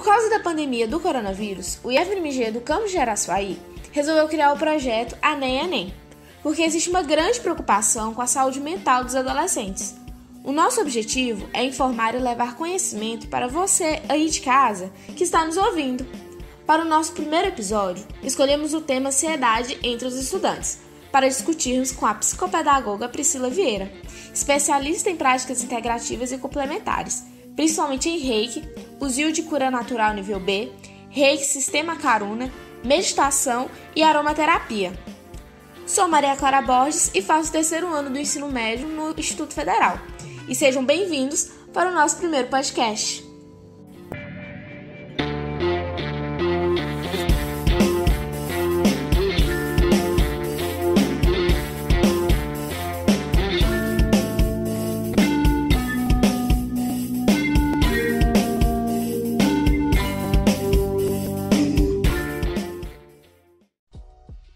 causa da pandemia do coronavírus, o IFMG do campus de Araçuaí resolveu criar o projeto ANEM Enem, porque existe uma grande preocupação com a saúde mental dos adolescentes. O nosso objetivo é informar e levar conhecimento para você aí de casa que está nos ouvindo. Para o nosso primeiro episódio, escolhemos o tema ansiedade entre os estudantes, para discutirmos com a psicopedagoga Priscila Vieira, especialista em práticas integrativas e complementares, principalmente em Reiki, uso de cura natural nível B, Reiki Sistema Karuna, meditação e aromaterapia. Sou Maria Clara Borges e faço o terceiro ano do ensino médio no Instituto Federal. E sejam bem-vindos para o nosso primeiro podcast.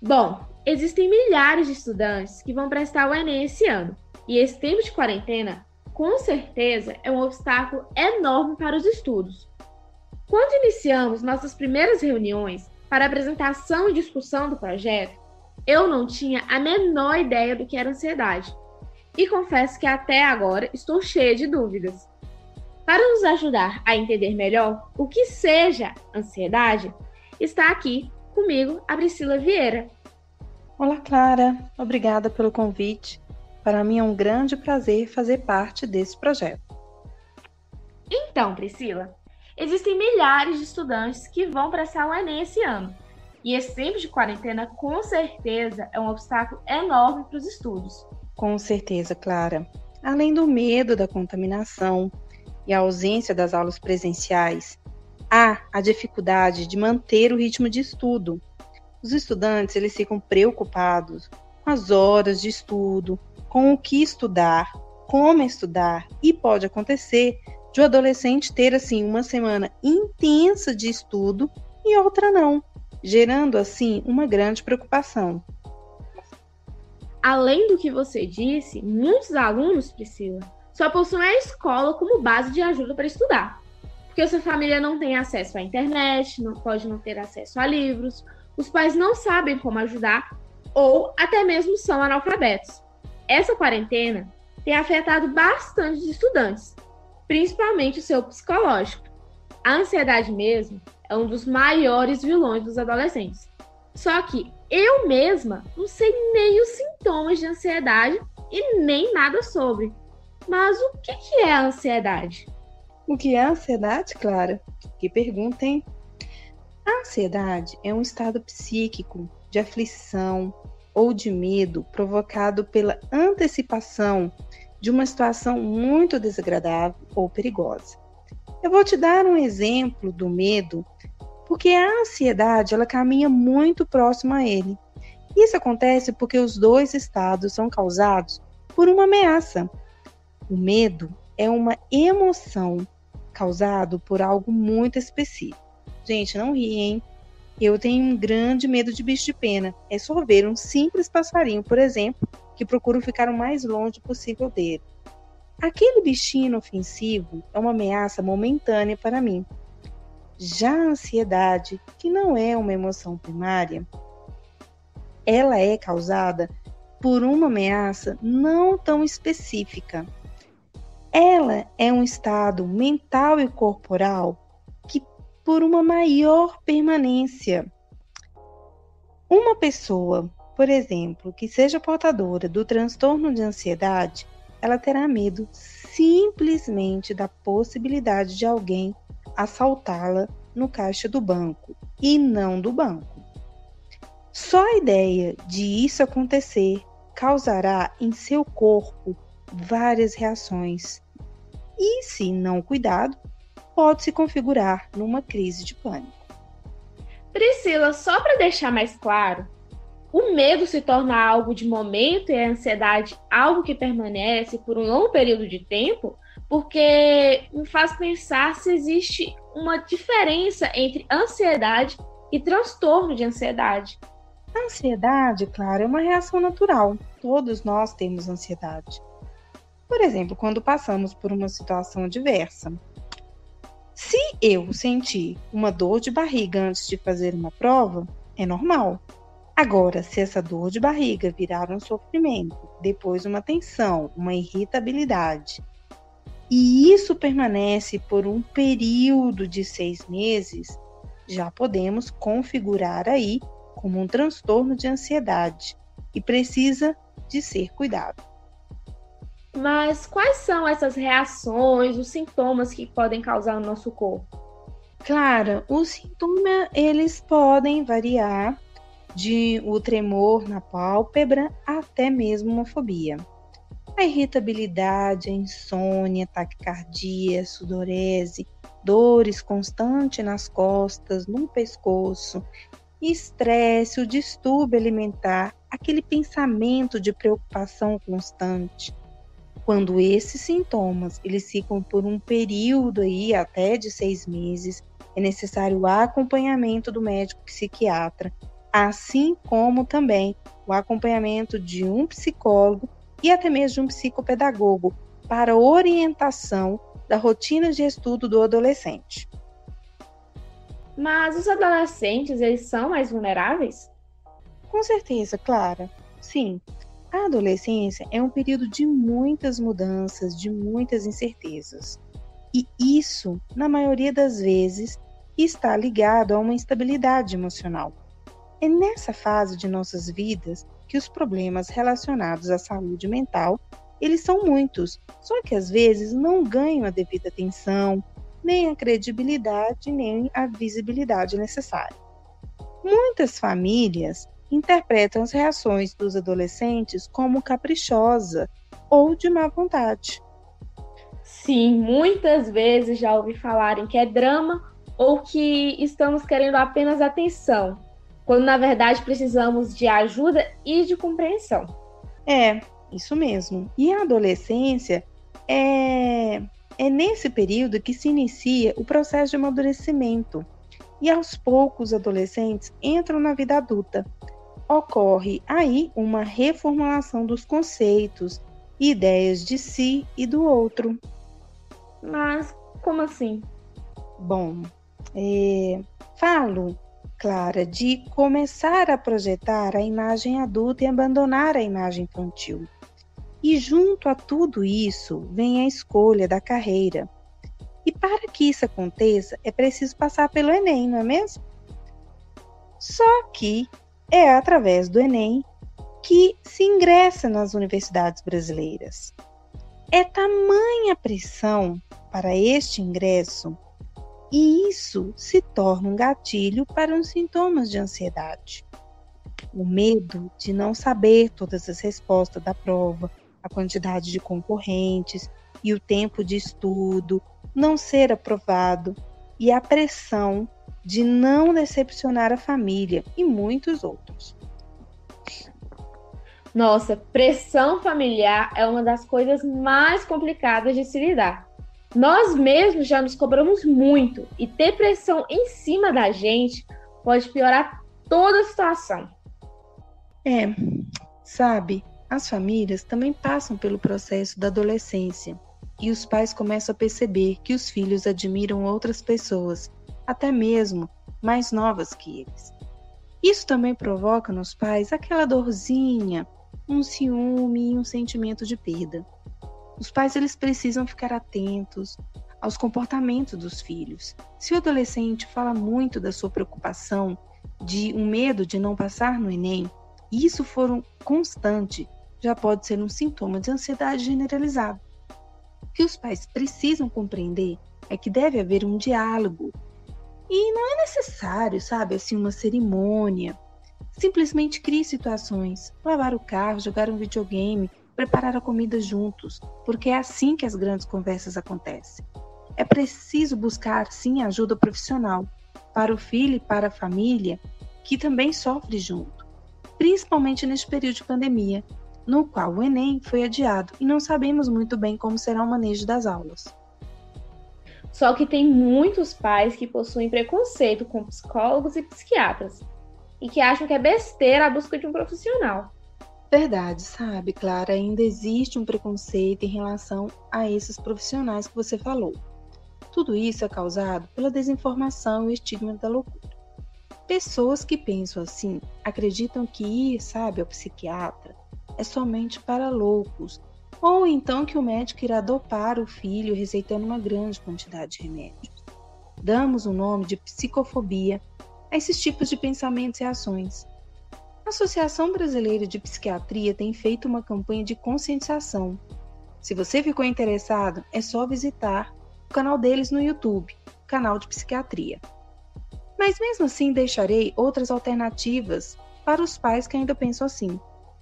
Bom, existem milhares de estudantes que vão prestar o Enem esse ano, e esse tempo de quarentena, com certeza, é um obstáculo enorme para os estudos. Quando iniciamos nossas primeiras reuniões para apresentação e discussão do projeto, eu não tinha a menor ideia do que era ansiedade, e confesso que até agora estou cheia de dúvidas. Para nos ajudar a entender melhor o que seja ansiedade, está aqui comigo a Priscila Vieira. Olá, Clara. Obrigada pelo convite. Para mim é um grande prazer fazer parte desse projeto. Então, Priscila, existem milhares de estudantes que vão prestar o Enem esse ano. E esse tempo de quarentena, com certeza, é um obstáculo enorme para os estudos. Com certeza, Clara. Além do medo da contaminação e a ausência das aulas presenciais, há a dificuldade de manter o ritmo de estudo. Os estudantes eles ficam preocupados com as horas de estudo, com o que estudar, como estudar, e pode acontecer de o adolescente ter assim uma semana intensa de estudo e outra não, gerando assim uma grande preocupação. Além do que você disse, muitos alunos, Priscila, só possuem a escola como base de ajuda para estudar, porque sua família não tem acesso à internet, pode não ter acesso a livros, os pais não sabem como ajudar ou até mesmo são analfabetos. Essa quarentena tem afetado bastante os estudantes, principalmente o seu psicológico. A ansiedade mesmo é um dos maiores vilões dos adolescentes. Só que eu mesma não sei nem os sintomas de ansiedade e nem nada sobre. Mas o que é a ansiedade? O que é a ansiedade, Clara? Que pergunta, hein? A ansiedade é um estado psíquico de aflição ou de medo provocado pela antecipação de uma situação muito desagradável ou perigosa. Eu vou te dar um exemplo do medo, porque a ansiedade ela caminha muito próximo a ele. Isso acontece porque os dois estados são causados por uma ameaça. O medo é uma emoção causada por algo muito específico. Gente, não ri, hein? Eu tenho um grande medo de bicho de pena. É só ver um simples passarinho, por exemplo, que procuro ficar o mais longe possível dele. Aquele bichinho inofensivo é uma ameaça momentânea para mim. Já a ansiedade, que não é uma emoção primária, ela é causada por uma ameaça não tão específica. Ela é um estado mental e corporal que por uma maior permanência. Uma pessoa, por exemplo, que seja portadora do transtorno de ansiedade, ela terá medo simplesmente da possibilidade de alguém assaltá-la no caixa do banco e não do banco. Só a ideia de isso acontecer causará em seu corpo várias reações e, se não cuidado, pode se configurar numa crise de pânico. Priscila, só para deixar mais claro, o medo se torna algo de momento e a ansiedade algo que permanece por um longo período de tempo, porque me faz pensar se existe uma diferença entre ansiedade e transtorno de ansiedade. A ansiedade, claro, é uma reação natural. Todos nós temos ansiedade. Por exemplo, quando passamos por uma situação adversa. Se eu sentir uma dor de barriga antes de fazer uma prova, é normal. Agora, se essa dor de barriga virar um sofrimento, depois uma tensão, uma irritabilidade, e isso permanece por um período de 6 meses, já podemos configurar aí como um transtorno de ansiedade e precisa de ser cuidado. Mas quais são essas reações, os sintomas que podem causar no nosso corpo? Clara, os sintomas eles podem variar de o tremor na pálpebra até mesmo uma fobia. A irritabilidade, a insônia, taquicardia, sudorese, dores constantes nas costas, no pescoço, estresse, o distúrbio alimentar, aquele pensamento de preocupação constante. Quando esses sintomas eles ficam por um período aí até de 6 meses, é necessário o acompanhamento do médico psiquiatra, assim como também o acompanhamento de um psicólogo e até mesmo de um psicopedagogo para orientação da rotina de estudo do adolescente. Mas os adolescentes, eles são mais vulneráveis? Com certeza, Clara. Sim, a adolescência é um período de muitas mudanças, de muitas incertezas. E isso, na maioria das vezes, está ligado a uma instabilidade emocional. É nessa fase de nossas vidas que os problemas relacionados à saúde mental, eles são muitos, só que às vezes não ganham a devida atenção, nem a credibilidade, nem a visibilidade necessária. Muitas famílias interpretam as reações dos adolescentes como caprichosa ou de má vontade. Sim, muitas vezes já ouvi falarem que é drama ou que estamos querendo apenas atenção, quando na verdade precisamos de ajuda e de compreensão. É, isso mesmo. E a adolescência é nesse período que se inicia o processo de amadurecimento. E aos poucos os adolescentes entram na vida adulta. Ocorre aí uma reformulação dos conceitos e ideias de si e do outro. Mas como assim? Bom, falo, Clara, de começar a projetar a imagem adulta e abandonar a imagem infantil. E junto a tudo isso vem a escolha da carreira. E para que isso aconteça, é preciso passar pelo Enem, não é mesmo? Só que é através do Enem que se ingressa nas universidades brasileiras. É tamanha pressão para este ingresso e isso se torna um gatilho para os sintomas de ansiedade. O medo de não saber todas as respostas da prova, a quantidade de concorrentes e o tempo de estudo, não ser aprovado e a pressão de não decepcionar a família e muitos outros. Nossa, pressão familiar é uma das coisas mais complicadas de se lidar. Nós mesmos já nos cobramos muito e ter pressão em cima da gente pode piorar toda a situação. Sabe, as famílias também passam pelo processo da adolescência e os pais começam a perceber que os filhos admiram outras pessoas, até mesmo mais novas que eles. Isso também provoca nos pais aquela dorzinha, um ciúme e um sentimento de perda. Os pais eles precisam ficar atentos aos comportamentos dos filhos. Se o adolescente fala muito da sua preocupação, de um medo de não passar no Enem, e isso for um constante, já pode ser um sintoma de ansiedade generalizada. O que os pais precisam compreender é que deve haver um diálogo. E não é necessário, sabe, assim, uma cerimônia. Simplesmente crie situações, lavar o carro, jogar um videogame, preparar a comida juntos, porque é assim que as grandes conversas acontecem. É preciso buscar, sim, ajuda profissional para o filho e para a família que também sofre junto, principalmente neste período de pandemia, no qual o Enem foi adiado e não sabemos muito bem como será o manejo das aulas. Só que tem muitos pais que possuem preconceito com psicólogos e psiquiatras e que acham que é besteira a busca de um profissional. Verdade, sabe, Clara, ainda existe um preconceito em relação a esses profissionais que você falou. Tudo isso é causado pela desinformação e o estigma da loucura. Pessoas que pensam assim acreditam que ir, ao psiquiatra é somente para loucos, ou então que o médico irá dopar o filho receitando uma grande quantidade de remédios. Damos o nome de psicofobia a esses tipos de pensamentos e ações. A Associação Brasileira de Psiquiatria tem feito uma campanha de conscientização. Se você ficou interessado, é só visitar o canal deles no YouTube, Canal de Psiquiatria. Mas mesmo assim deixarei outras alternativas para os pais que ainda pensam assim.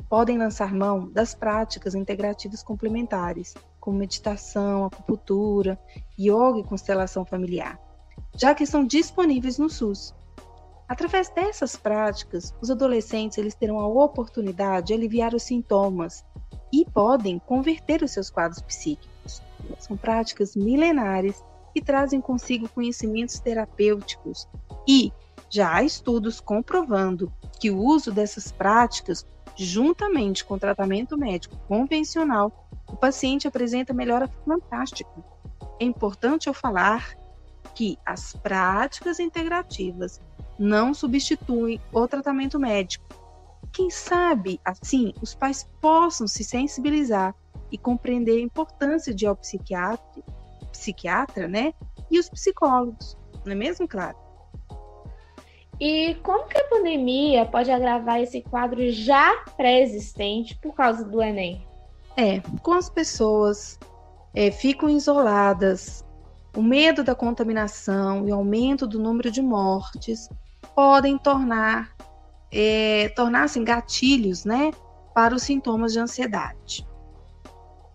Podem lançar mão das práticas integrativas complementares, como meditação, acupuntura, yoga e constelação familiar, já que estão disponíveis no SUS. Através dessas práticas, os adolescentes eles terão a oportunidade de aliviar os sintomas e podem converter os seus quadros psíquicos. São práticas milenares que trazem consigo conhecimentos terapêuticos e já há estudos comprovando que o uso dessas práticas, juntamente com o tratamento médico convencional, o paciente apresenta melhora fantástica. É importante eu falar que as práticas integrativas não substituem o tratamento médico. Quem sabe, assim, os pais possam se sensibilizar e compreender a importância de ir ao psiquiatra, né? E os psicólogos, não é mesmo, Clara? E como que a pandemia pode agravar esse quadro já pré-existente por causa do Enem? Com as pessoas ficam isoladas, o medo da contaminação e o aumento do número de mortes podem tornar-se gatilhos, né, para os sintomas de ansiedade.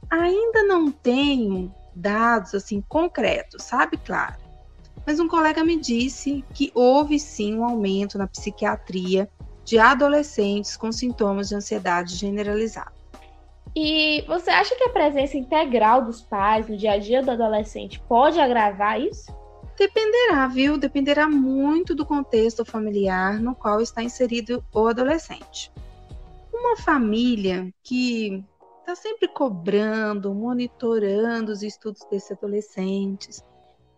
Ainda não tenho dados assim concretos, sabe, Clara? Mas um colega me disse que houve sim um aumento na psiquiatria de adolescentes com sintomas de ansiedade generalizada. E você acha que a presença integral dos pais no dia a dia do adolescente pode agravar isso? Dependerá, viu? Dependerá muito do contexto familiar no qual está inserido o adolescente. Uma família que está sempre cobrando, monitorando os estudos desses adolescentes,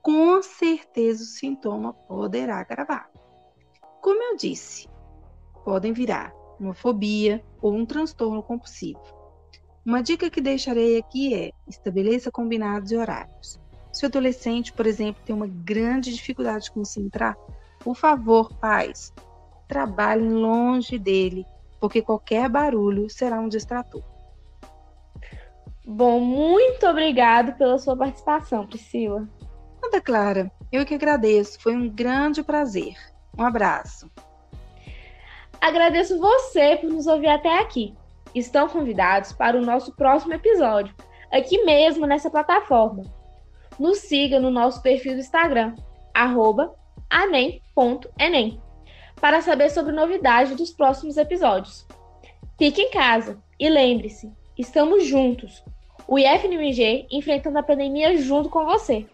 com certeza o sintoma poderá agravar. Como eu disse, podem virar uma fobia ou um transtorno compulsivo. Uma dica que deixarei aqui é: estabeleça combinados e horários. Se o adolescente, por exemplo, tem uma grande dificuldade de concentrar, por favor, pais, trabalhem longe dele, porque qualquer barulho será um distrator. Bom, muito obrigado pela sua participação, Priscila. Nada, Clara. Eu que agradeço. Foi um grande prazer. Um abraço. Agradeço você por nos ouvir até aqui. Estão convidados para o nosso próximo episódio, aqui mesmo nessa plataforma. Nos siga no nosso perfil do Instagram, @anem.enem, para saber sobre novidades dos próximos episódios. Fique em casa e lembre-se, estamos juntos. O IFNMG enfrentando a pandemia junto com você.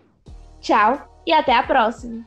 Tchau e até a próxima!